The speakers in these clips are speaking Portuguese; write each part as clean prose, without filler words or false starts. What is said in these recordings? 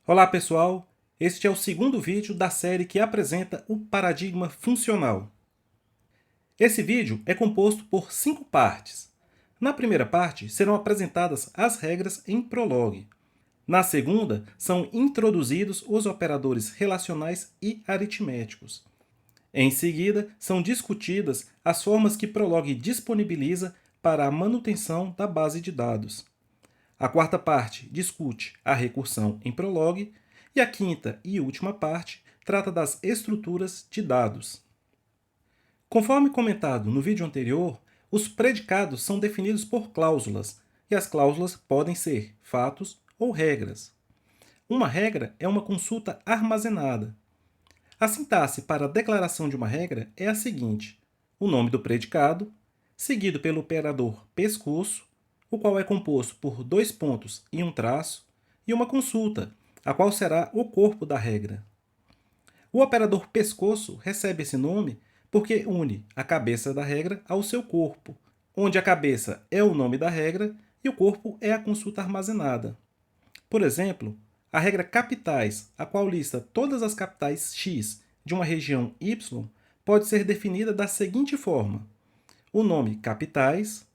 Olá pessoal, este é o segundo vídeo da série que apresenta o paradigma funcional. Esse vídeo é composto por 5 partes. Na primeira parte serão apresentadas as regras em Prolog. Na segunda são introduzidos os operadores relacionais e aritméticos. Em seguida são discutidas as formas que Prolog disponibiliza para a manutenção da base de dados. A quarta parte discute a recursão em Prolog e a quinta e última parte trata das estruturas de dados. Conforme comentado no vídeo anterior, os predicados são definidos por cláusulas, e as cláusulas podem ser fatos ou regras. Uma regra é uma consulta armazenada. A sintaxe para a declaração de uma regra é a seguinte: o nome do predicado, seguido pelo operador pescoço, o qual é composto por 2 pontos e um traço, e uma consulta, a qual será o corpo da regra. O operador pescoço recebe esse nome porque une a cabeça da regra ao seu corpo, onde a cabeça é o nome da regra e o corpo é a consulta armazenada. Por exemplo, a regra capitais, a qual lista todas as capitais x de uma região y, pode ser definida da seguinte forma: o nome capitais,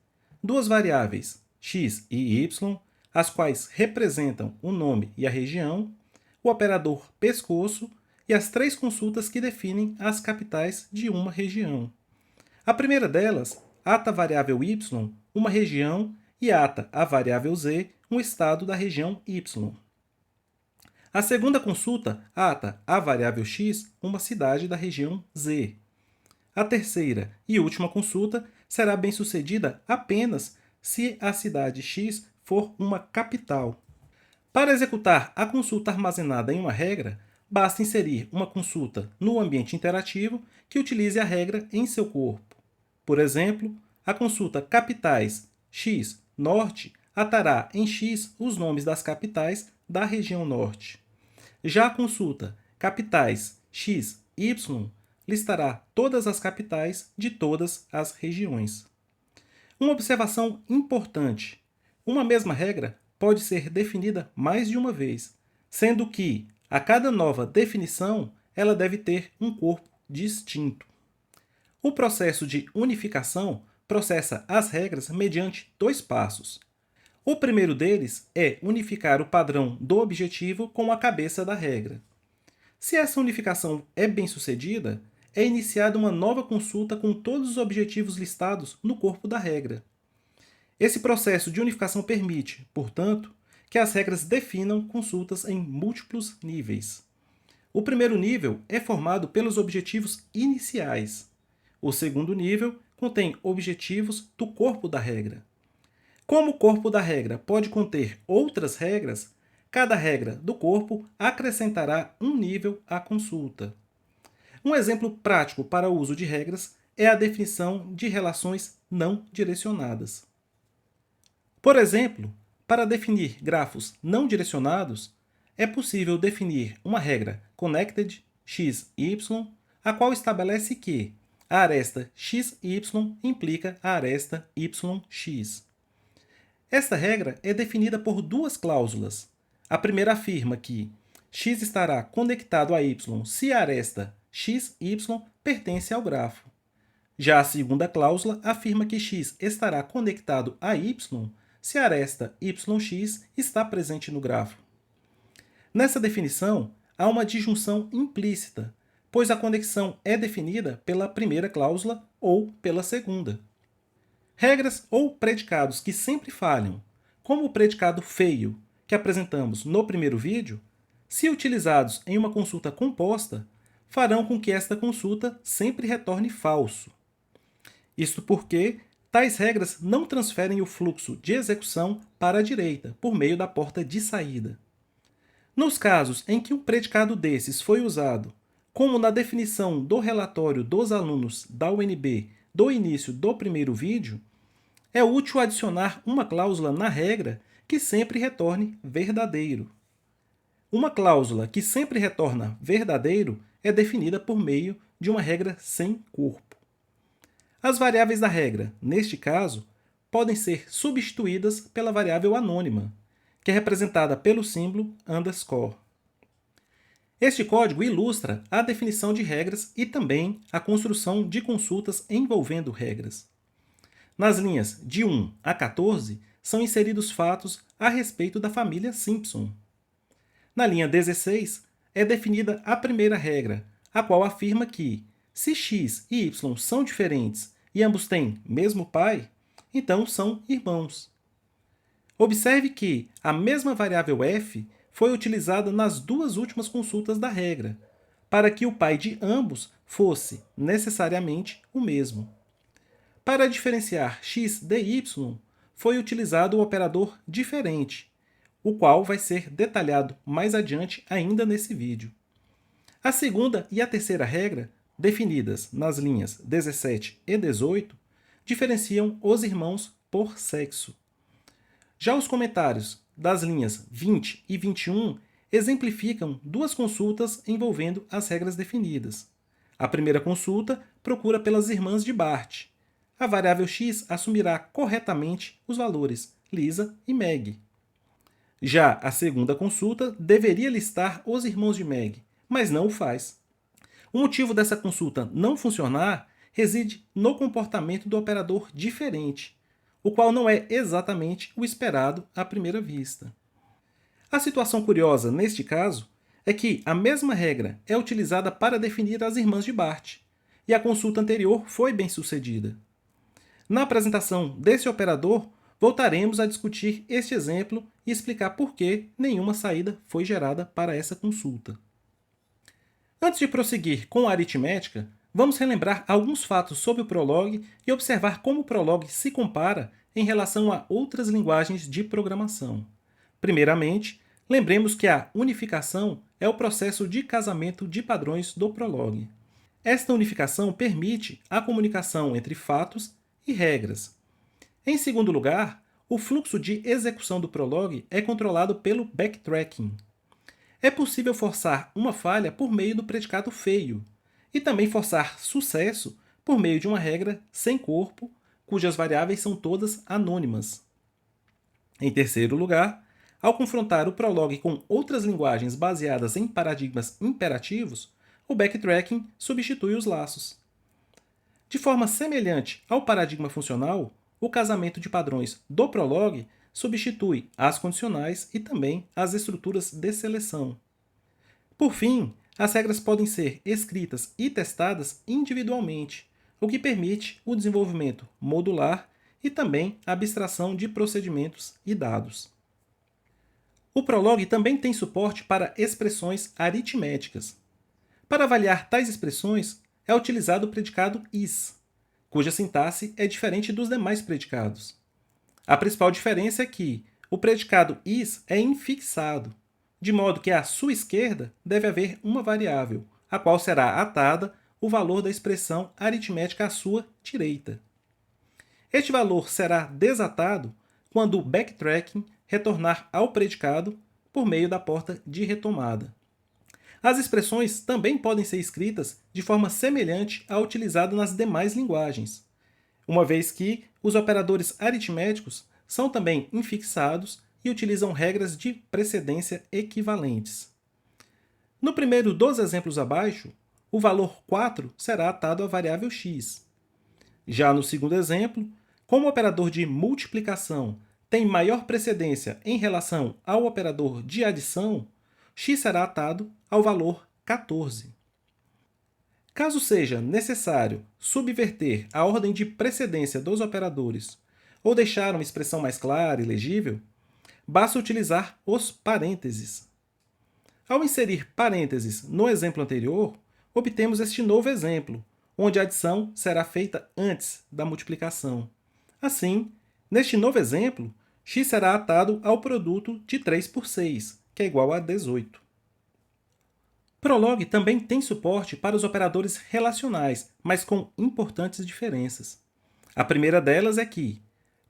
duas variáveis x e y, as quais representam o nome e a região, o operador pescoço e as 3 consultas que definem as capitais de uma região. A primeira delas, ata a variável y, uma região, e ata a variável z, um estado da região y. A segunda consulta ata a variável x, uma cidade da região z. A terceira e última consulta será bem-sucedida apenas se a cidade x for uma capital. Para executar a consulta armazenada em uma regra, basta inserir uma consulta no ambiente interativo que utilize a regra em seu corpo. Por exemplo, a consulta capitais x norte atará em x os nomes das capitais da região norte. Já a consulta capitais x y listará todas as capitais de todas as regiões. Uma observação importante: uma mesma regra pode ser definida mais de uma vez, sendo que, a cada nova definição, ela deve ter um corpo distinto. O processo de unificação processa as regras mediante 2 passos. O primeiro deles é unificar o padrão do objetivo com a cabeça da regra. Se essa unificação é bem-sucedida, é iniciada uma nova consulta com todos os objetivos listados no corpo da regra. Esse processo de unificação permite, portanto, que as regras definam consultas em múltiplos níveis. O primeiro nível é formado pelos objetivos iniciais. O segundo nível contém objetivos do corpo da regra. Como o corpo da regra pode conter outras regras, cada regra do corpo acrescentará um nível à consulta. Um exemplo prático para o uso de regras é a definição de relações não direcionadas. Por exemplo, para definir grafos não direcionados, é possível definir uma regra connected x, y, a qual estabelece que a aresta xy implica a aresta yx. Esta regra é definida por 2 cláusulas. A primeira afirma que x estará conectado a y se a aresta xy pertence ao grafo. Já a segunda cláusula afirma que x estará conectado a y se a aresta yx está presente no grafo. Nessa definição, há uma disjunção implícita, pois a conexão é definida pela primeira cláusula ou pela segunda. Regras ou predicados que sempre falham, como o predicado feio, que apresentamos no primeiro vídeo, se utilizados em uma consulta composta, farão com que esta consulta sempre retorne falso. Isto porque tais regras não transferem o fluxo de execução para a direita, por meio da porta de saída. Nos casos em que um predicado desses foi usado, como na definição do relatório dos alunos da UNB do início do primeiro vídeo, é útil adicionar uma cláusula na regra que sempre retorne verdadeiro. Uma cláusula que sempre retorna verdadeiro é definida por meio de uma regra sem corpo. As variáveis da regra, neste caso, podem ser substituídas pela variável anônima, que é representada pelo símbolo underscore. Este código ilustra a definição de regras e também a construção de consultas envolvendo regras. Nas linhas de 1 a 14, são inseridos fatos a respeito da família Simpson. Na linha 16, é definida a primeira regra, a qual afirma que, se x e y são diferentes e ambos têm mesmo pai, então são irmãos. Observe que a mesma variável f foi utilizada nas duas últimas consultas da regra, para que o pai de ambos fosse, necessariamente, o mesmo. Para diferenciar x de y, foi utilizado o operador diferente, o qual vai ser detalhado mais adiante ainda nesse vídeo. A segunda e a terceira regra, definidas nas linhas 17 e 18, diferenciam os irmãos por sexo. Já os comentários das linhas 20 e 21 exemplificam duas consultas envolvendo as regras definidas. A primeira consulta procura pelas irmãs de Bart. A variável x assumirá corretamente os valores Lisa e Meg. Já a segunda consulta deveria listar os irmãos de Meg, mas não o faz. O motivo dessa consulta não funcionar reside no comportamento do operador diferente, o qual não é exatamente o esperado à primeira vista. A situação curiosa, neste caso, é que a mesma regra é utilizada para definir as irmãs de Bart, e a consulta anterior foi bem sucedida. Na apresentação desse operador, voltaremos a discutir este exemplo e explicar por que nenhuma saída foi gerada para essa consulta. Antes de prosseguir com a aritmética, vamos relembrar alguns fatos sobre o Prolog e observar como o Prolog se compara em relação a outras linguagens de programação. Primeiramente, lembremos que a unificação é o processo de casamento de padrões do Prolog. Esta unificação permite a comunicação entre fatos e regras. Em segundo lugar, o fluxo de execução do Prolog é controlado pelo backtracking. É possível forçar uma falha por meio do predicado feio, e também forçar sucesso por meio de uma regra sem corpo, cujas variáveis são todas anônimas. Em terceiro lugar, ao confrontar o Prolog com outras linguagens baseadas em paradigmas imperativos, o backtracking substitui os laços. De forma semelhante ao paradigma funcional, o casamento de padrões do Prolog substitui as condicionais e também as estruturas de seleção. Por fim, as regras podem ser escritas e testadas individualmente, o que permite o desenvolvimento modular e também a abstração de procedimentos e dados. O Prolog também tem suporte para expressões aritméticas. Para avaliar tais expressões, é utilizado o predicado is, cuja sintaxe é diferente dos demais predicados. A principal diferença é que o predicado is é infixado, de modo que à sua esquerda deve haver uma variável, a qual será atada o valor da expressão aritmética à sua direita. Este valor será desatado quando o backtracking retornar ao predicado por meio da porta de retomada. As expressões também podem ser escritas de forma semelhante à utilizada nas demais linguagens, uma vez que os operadores aritméticos são também infixados e utilizam regras de precedência equivalentes. No primeiro dos exemplos abaixo, o valor 4 será atado à variável x. Já no segundo exemplo, como o operador de multiplicação tem maior precedência em relação ao operador de adição, x será atado ao valor 14. Caso seja necessário subverter a ordem de precedência dos operadores ou deixar uma expressão mais clara e legível, basta utilizar os parênteses. Ao inserir parênteses no exemplo anterior, obtemos este novo exemplo, onde a adição será feita antes da multiplicação. Assim, neste novo exemplo, x será atado ao produto de 3 por 6, que é igual a 18. Prolog também tem suporte para os operadores relacionais, mas com importantes diferenças. A primeira delas é que,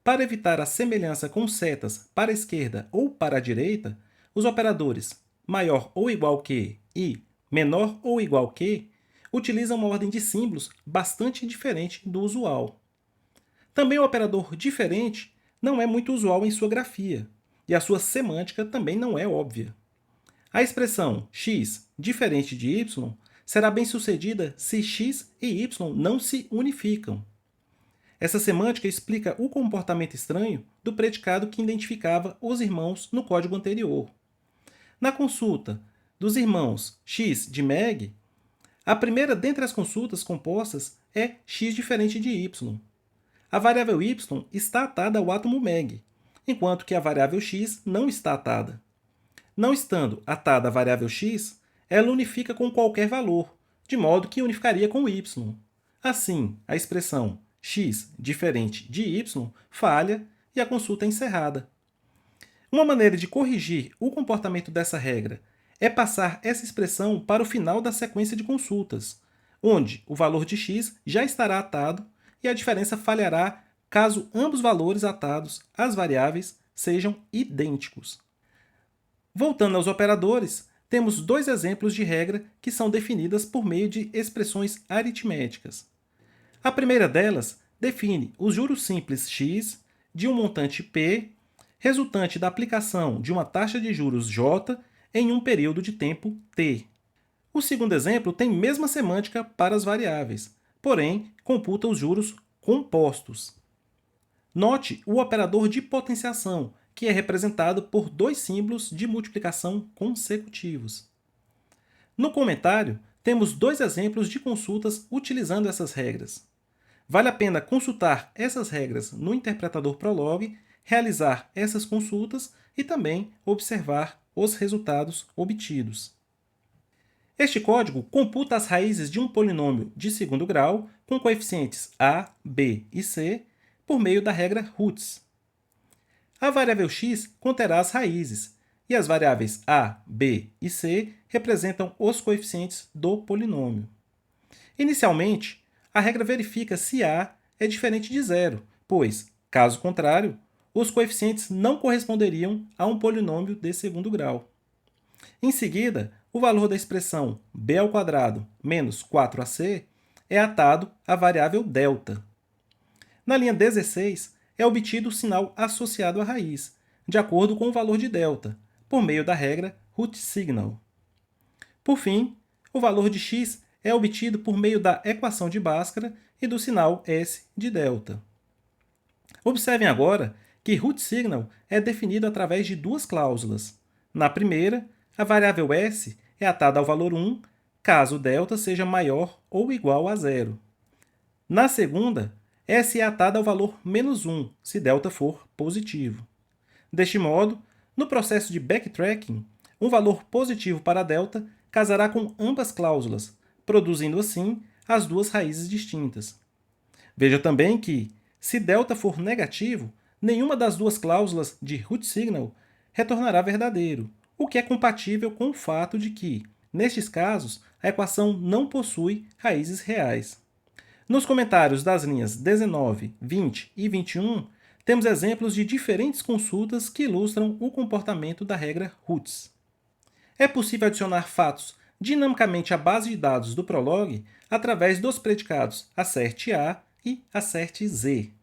para evitar a semelhança com setas para a esquerda ou para a direita, os operadores maior ou igual que e menor ou igual que utilizam uma ordem de símbolos bastante diferente do usual. Também o operador diferente não é muito usual em sua grafia, e a sua semântica também não é óbvia. A expressão x diferente de y será bem-sucedida se x e y não se unificam. Essa semântica explica o comportamento estranho do predicado que identificava os irmãos no código anterior. Na consulta dos irmãos x de Meg, a primeira dentre as consultas compostas é x diferente de y. A variável y está atada ao átomo Meg, enquanto que a variável x não está atada. Não estando atada à variável x, ela unifica com qualquer valor, de modo que unificaria com y. Assim, a expressão x diferente de y falha e a consulta é encerrada. Uma maneira de corrigir o comportamento dessa regra é passar essa expressão para o final da sequência de consultas, onde o valor de x já estará atado e a diferença falhará caso ambos valores atados às variáveis sejam idênticos. Voltando aos operadores, temos dois exemplos de regra que são definidas por meio de expressões aritméticas. A primeira delas define os juros simples x de um montante p, resultante da aplicação de uma taxa de juros j em um período de tempo t. O segundo exemplo tem mesma semântica para as variáveis, porém computa os juros compostos. Note o operador de potenciação, que é representado por dois símbolos de multiplicação consecutivos. No comentário, temos dois exemplos de consultas utilizando essas regras. Vale a pena consultar essas regras no interpretador Prolog, realizar essas consultas e também observar os resultados obtidos. Este código computa as raízes de um polinômio de segundo grau com coeficientes a, b e c por meio da regra Roots. A variável x conterá as raízes, e as variáveis a, b e c representam os coeficientes do polinômio. Inicialmente, a regra verifica se a é diferente de zero, pois, caso contrário, os coeficientes não corresponderiam a um polinômio de segundo grau. Em seguida, o valor da expressão b² menos 4ac é atado à variável delta. Na linha 16, é obtido o sinal associado à raiz, de acordo com o valor de delta, por meio da regra RootSignal. Por fim, o valor de x é obtido por meio da equação de Bhaskara e do sinal S de delta. Observem agora que RootSignal é definido através de duas cláusulas. Na primeira, a variável S é atada ao valor 1, caso delta seja maior ou igual a zero. Na segunda, S é atada ao valor menos 1, se delta for positivo. Deste modo, no processo de backtracking, um valor positivo para delta casará com ambas cláusulas, produzindo assim as duas raízes distintas. Veja também que, se delta for negativo, nenhuma das duas cláusulas de RootSignal retornará verdadeiro, o que é compatível com o fato de que, nestes casos, a equação não possui raízes reais. Nos comentários das linhas 19, 20 e 21, temos exemplos de diferentes consultas que ilustram o comportamento da regra Roots. É possível adicionar fatos dinamicamente à base de dados do Prolog através dos predicados assert_a e assert_z.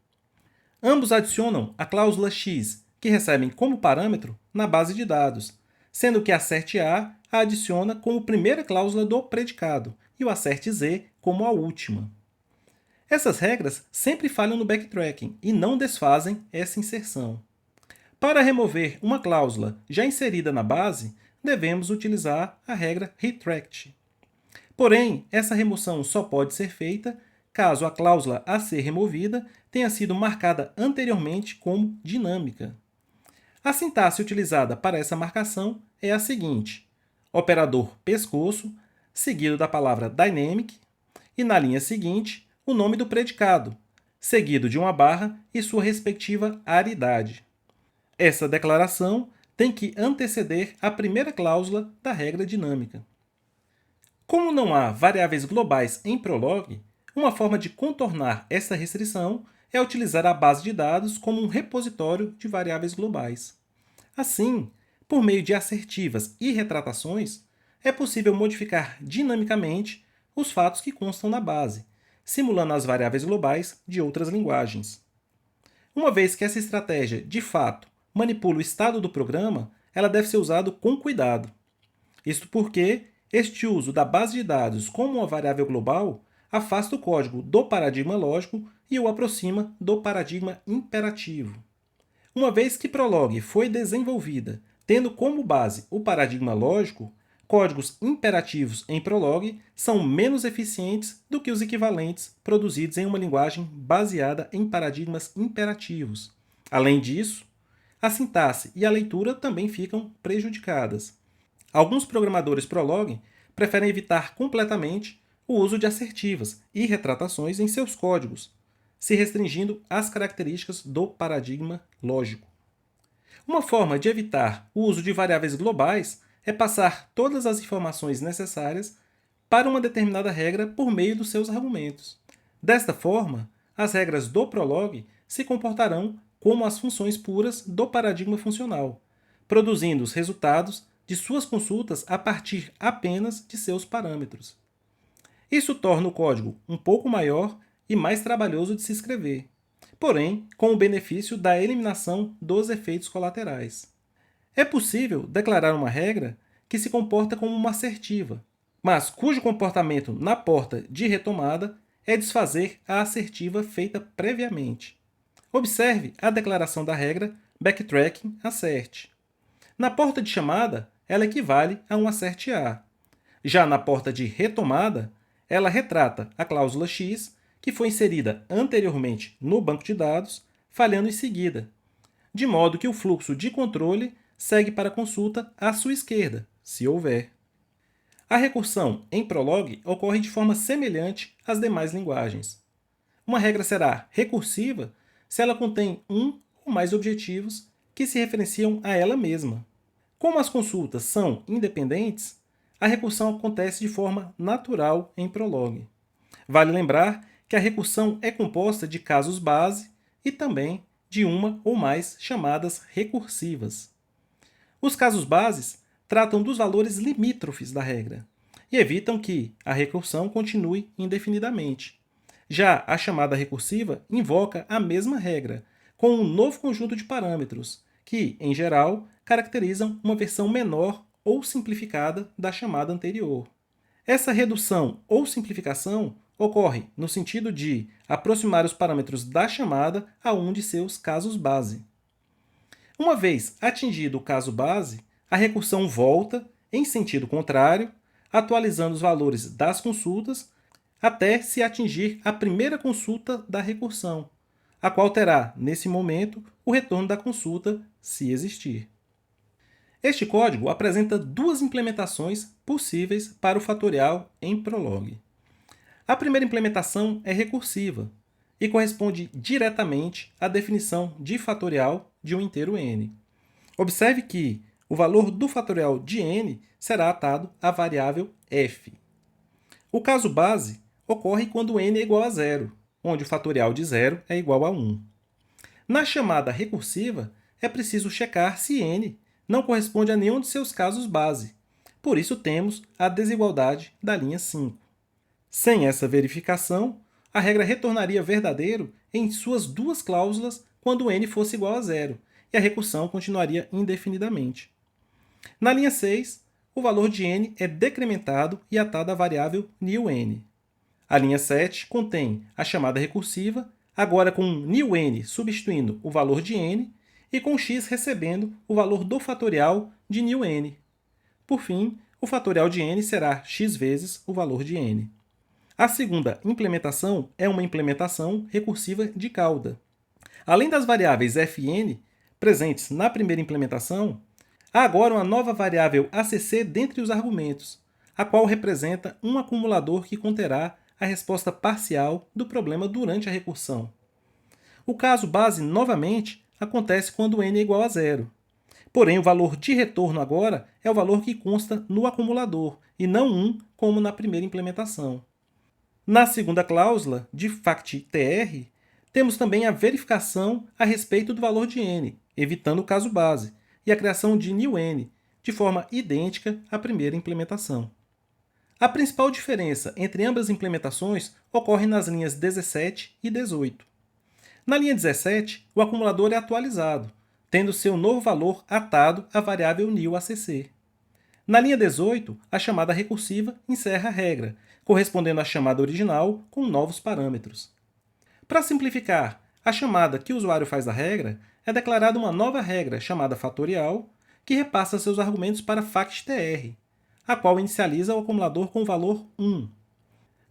Ambos adicionam a cláusula x, que recebem como parâmetro na base de dados, sendo que assert_a a adiciona como primeira cláusula do predicado e o assert_z como a última. Essas regras sempre falham no backtracking e não desfazem essa inserção. Para remover uma cláusula já inserida na base, devemos utilizar a regra retract. Porém, essa remoção só pode ser feita caso a cláusula a ser removida tenha sido marcada anteriormente como dinâmica. A sintaxe utilizada para essa marcação é a seguinte: operador pescoço, seguido da palavra dynamic, e na linha seguinte, o nome do predicado, seguido de uma barra e sua respectiva aridade. Essa declaração tem que anteceder a primeira cláusula da regra dinâmica. Como não há variáveis globais em Prolog, uma forma de contornar essa restrição é utilizar a base de dados como um repositório de variáveis globais. Assim, por meio de assertivas e retratações, é possível modificar dinamicamente os fatos que constam na base, simulando as variáveis globais de outras linguagens. Uma vez que essa estratégia, de fato, manipula o estado do programa, ela deve ser usada com cuidado. Isto porque este uso da base de dados como uma variável global afasta o código do paradigma lógico e o aproxima do paradigma imperativo. Uma vez que Prolog foi desenvolvida tendo como base o paradigma lógico, códigos imperativos em Prolog são menos eficientes do que os equivalentes produzidos em uma linguagem baseada em paradigmas imperativos. Além disso, a sintaxe e a leitura também ficam prejudicadas. Alguns programadores Prolog preferem evitar completamente o uso de assertivas e retratações em seus códigos, se restringindo às características do paradigma lógico. Uma forma de evitar o uso de variáveis globais é passar todas as informações necessárias para uma determinada regra por meio dos seus argumentos. Desta forma, as regras do Prolog se comportarão como as funções puras do paradigma funcional, produzindo os resultados de suas consultas a partir apenas de seus parâmetros. Isso torna o código um pouco maior e mais trabalhoso de se escrever, porém com o benefício da eliminação dos efeitos colaterais. É possível declarar uma regra que se comporta como uma assertiva, mas cujo comportamento na porta de retomada é desfazer a assertiva feita previamente. Observe a declaração da regra backtracking assert. Na porta de chamada, ela equivale a um assert A. Já na porta de retomada, ela retrata a cláusula X, que foi inserida anteriormente no banco de dados, falhando em seguida, de modo que o fluxo de controle segue para a consulta à sua esquerda, se houver. A recursão em Prolog ocorre de forma semelhante às demais linguagens. Uma regra será recursiva se ela contém um ou mais objetivos que se referenciam a ela mesma. Como as consultas são independentes, a recursão acontece de forma natural em Prolog. Vale lembrar que a recursão é composta de casos base e também de uma ou mais chamadas recursivas. Os casos bases tratam dos valores limítrofes da regra e evitam que a recursão continue indefinidamente. Já a chamada recursiva invoca a mesma regra, com um novo conjunto de parâmetros, que, em geral, caracterizam uma versão menor ou simplificada da chamada anterior. Essa redução ou simplificação ocorre no sentido de aproximar os parâmetros da chamada a um de seus casos base. Uma vez atingido o caso base, a recursão volta em sentido contrário, atualizando os valores das consultas até se atingir a primeira consulta da recursão, a qual terá, nesse momento, o retorno da consulta, se existir. Este código apresenta duas implementações possíveis para o fatorial em Prolog. A primeira implementação é recursiva e corresponde diretamente à definição de fatorial de um inteiro n. Observe que o valor do fatorial de n será atado à variável f. O caso base ocorre quando n é igual a zero, onde o fatorial de zero é igual a 1. Na chamada recursiva, é preciso checar se n não corresponde a nenhum de seus casos base. Por isso temos a desigualdade da linha 5. Sem essa verificação, a regra retornaria verdadeiro em suas duas cláusulas quando n fosse igual a zero, e a recursão continuaria indefinidamente. Na linha 6, o valor de n é decrementado e atado à variável newN. A linha 7 contém a chamada recursiva, agora com newN substituindo o valor de n e com x recebendo o valor do fatorial de newN. Por fim, o fatorial de n será x vezes o valor de n. A segunda implementação é uma implementação recursiva de cauda. Além das variáveis f e n presentes na primeira implementação, há agora uma nova variável ACC dentre os argumentos, a qual representa um acumulador que conterá a resposta parcial do problema durante a recursão. O caso base, novamente, acontece quando n é igual a zero. Porém, o valor de retorno agora é o valor que consta no acumulador, e não 1, como na primeira implementação. Na segunda cláusula, de factTR, temos também a verificação a respeito do valor de n, evitando o caso base, e a criação de newN, de forma idêntica à primeira implementação. A principal diferença entre ambas as implementações ocorre nas linhas 17 e 18. Na linha 17, o acumulador é atualizado, tendo seu novo valor atado à variável newACC. Na linha 18, a chamada recursiva encerra a regra, correspondendo à chamada original com novos parâmetros. Para simplificar, a chamada que o usuário faz da regra é declarada uma nova regra chamada fatorial, que repassa seus argumentos para factr, a qual inicializa o acumulador com o valor 1.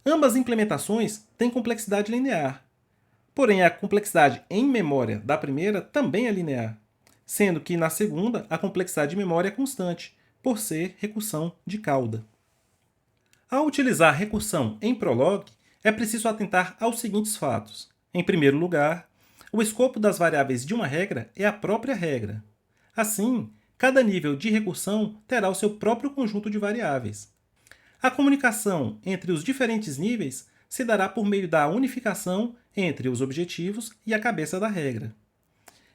Ambas implementações têm complexidade linear, porém a complexidade em memória da primeira também é linear, sendo que na segunda a complexidade de memória é constante, por ser recursão de cauda. Ao utilizar recursão em Prolog, é preciso atentar aos seguintes fatos. Em primeiro lugar, o escopo das variáveis de uma regra é a própria regra. Assim, cada nível de recursão terá o seu próprio conjunto de variáveis. A comunicação entre os diferentes níveis se dará por meio da unificação entre os objetivos e a cabeça da regra.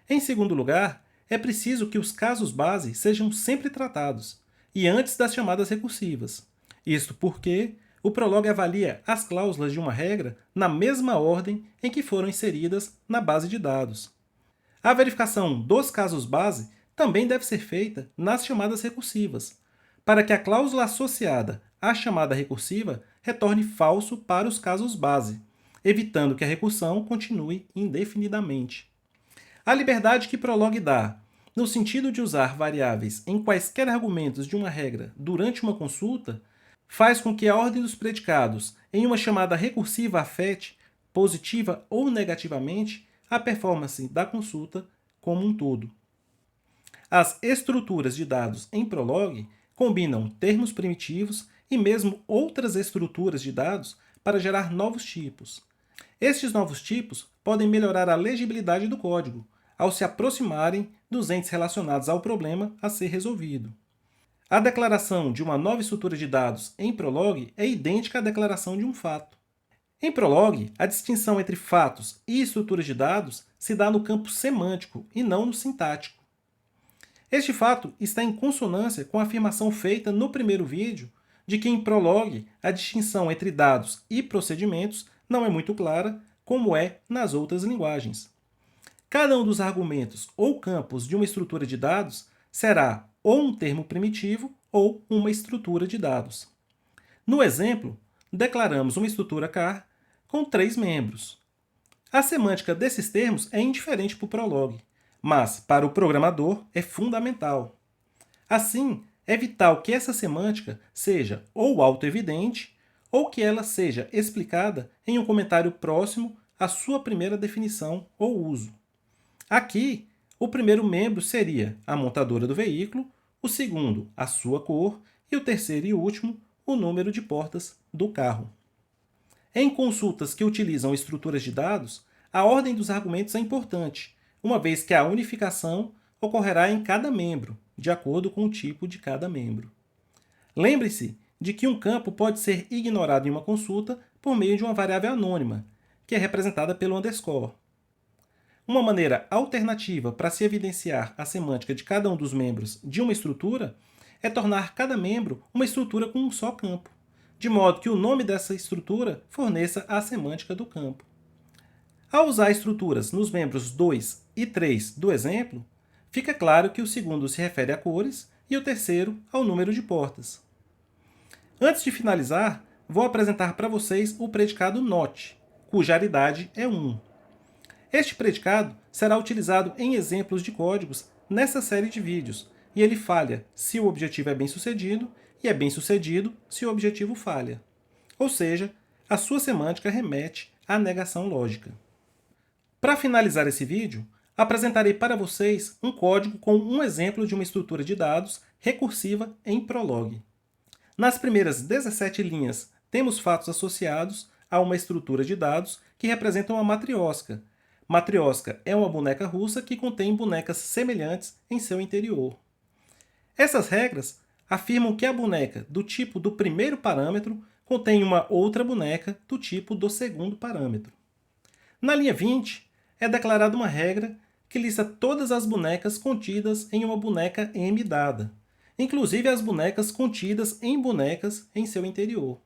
Em segundo lugar, é preciso que os casos base sejam sempre tratados, e antes das chamadas recursivas. Isto porque o Prolog avalia as cláusulas de uma regra na mesma ordem em que foram inseridas na base de dados. A verificação dos casos base também deve ser feita nas chamadas recursivas, para que a cláusula associada à chamada recursiva retorne falso para os casos base, evitando que a recursão continue indefinidamente. A liberdade que Prolog dá, no sentido de usar variáveis em quaisquer argumentos de uma regra durante uma consulta, faz com que a ordem dos predicados em uma chamada recursiva afete, positiva ou negativamente, a performance da consulta como um todo. As estruturas de dados em Prolog combinam termos primitivos e mesmo outras estruturas de dados para gerar novos tipos. Estes novos tipos podem melhorar a legibilidade do código, ao se aproximarem dos entes relacionados ao problema a ser resolvido. A declaração de uma nova estrutura de dados em Prolog é idêntica à declaração de um fato. Em Prolog, a distinção entre fatos e estruturas de dados se dá no campo semântico e não no sintático. Este fato está em consonância com a afirmação feita no primeiro vídeo de que em Prolog a distinção entre dados e procedimentos não é muito clara, como é nas outras linguagens. Cada um dos argumentos ou campos de uma estrutura de dados será ou um termo primitivo ou uma estrutura de dados. No exemplo, declaramos uma estrutura char com 3 membros. A semântica desses termos é indiferente para o Prolog, mas para o programador é fundamental. Assim, é vital que essa semântica seja ou autoevidente ou que ela seja explicada em um comentário próximo à sua primeira definição ou uso. Aqui, o primeiro membro seria a montadora do veículo, o segundo, a sua cor, e o terceiro e último, o número de portas do carro. Em consultas que utilizam estruturas de dados, a ordem dos argumentos é importante, uma vez que a unificação ocorrerá em cada membro, de acordo com o tipo de cada membro. Lembre-se de que um campo pode ser ignorado em uma consulta por meio de uma variável anônima, que é representada pelo underscore. Uma maneira alternativa para se evidenciar a semântica de cada um dos membros de uma estrutura é tornar cada membro uma estrutura com um só campo, de modo que o nome dessa estrutura forneça a semântica do campo. Ao usar estruturas nos membros 2 e 3 do exemplo, fica claro que o segundo se refere a cores e o terceiro ao número de portas. Antes de finalizar, vou apresentar para vocês o predicado not, cuja aridade é 1. Este predicado será utilizado em exemplos de códigos nessa série de vídeos, e ele falha se o objetivo é bem-sucedido e é bem-sucedido se o objetivo falha. Ou seja, a sua semântica remete à negação lógica. Para finalizar esse vídeo, apresentarei para vocês um código com um exemplo de uma estrutura de dados recursiva em Prolog. Nas primeiras 17 linhas, temos fatos associados a uma estrutura de dados que representam uma matriosca. Matriosca é uma boneca russa que contém bonecas semelhantes em seu interior. Essas regras afirmam que a boneca do tipo do primeiro parâmetro contém uma outra boneca do tipo do segundo parâmetro. Na linha 20, é declarada uma regra que lista todas as bonecas contidas em uma boneca M dada, inclusive as bonecas contidas em bonecas em seu interior.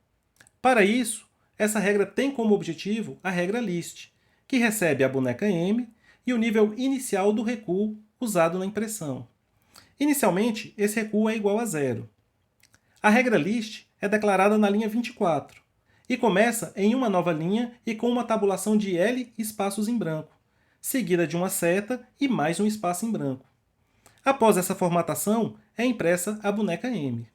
Para isso, essa regra tem como objetivo a regra list, que recebe a boneca M e o nível inicial do recuo usado na impressão. Inicialmente, esse recuo é igual a 0. A regra list é declarada na linha 24 e começa em uma nova linha e com uma tabulação de L espaços em branco, seguida de uma seta e mais um espaço em branco. Após essa formatação, é impressa a boneca M.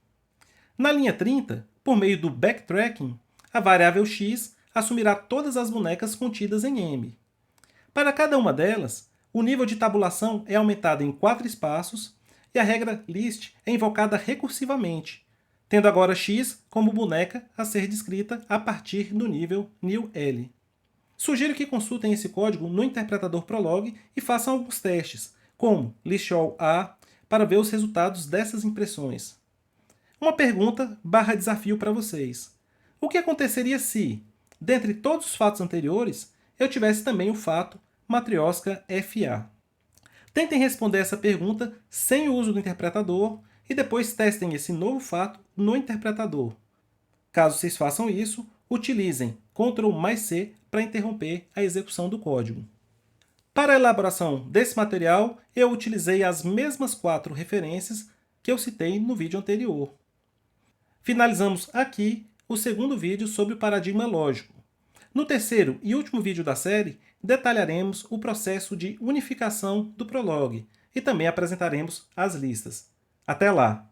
Na linha 30, por meio do backtracking, a variável x assumirá todas as bonecas contidas em M. Para cada uma delas, o nível de tabulação é aumentado em 4 espaços e a regra list é invocada recursivamente, tendo agora x como boneca a ser descrita a partir do nível newL. Sugiro que consultem esse código no interpretador Prolog e façam alguns testes, como listAll-A, para ver os resultados dessas impressões. Uma pergunta/desafio para vocês. O que aconteceria se, dentre todos os fatos anteriores, eu tivesse também o fato matrioska FA? Tentem responder essa pergunta sem o uso do interpretador e depois testem esse novo fato no interpretador. Caso vocês façam isso, utilizem Ctrl+C para interromper a execução do código. Para a elaboração desse material, eu utilizei as mesmas 4 referências que eu citei no vídeo anterior. Finalizamos aqui o segundo vídeo sobre o paradigma lógico. No terceiro e último vídeo da série, detalharemos o processo de unificação do Prolog e também apresentaremos as listas. Até lá!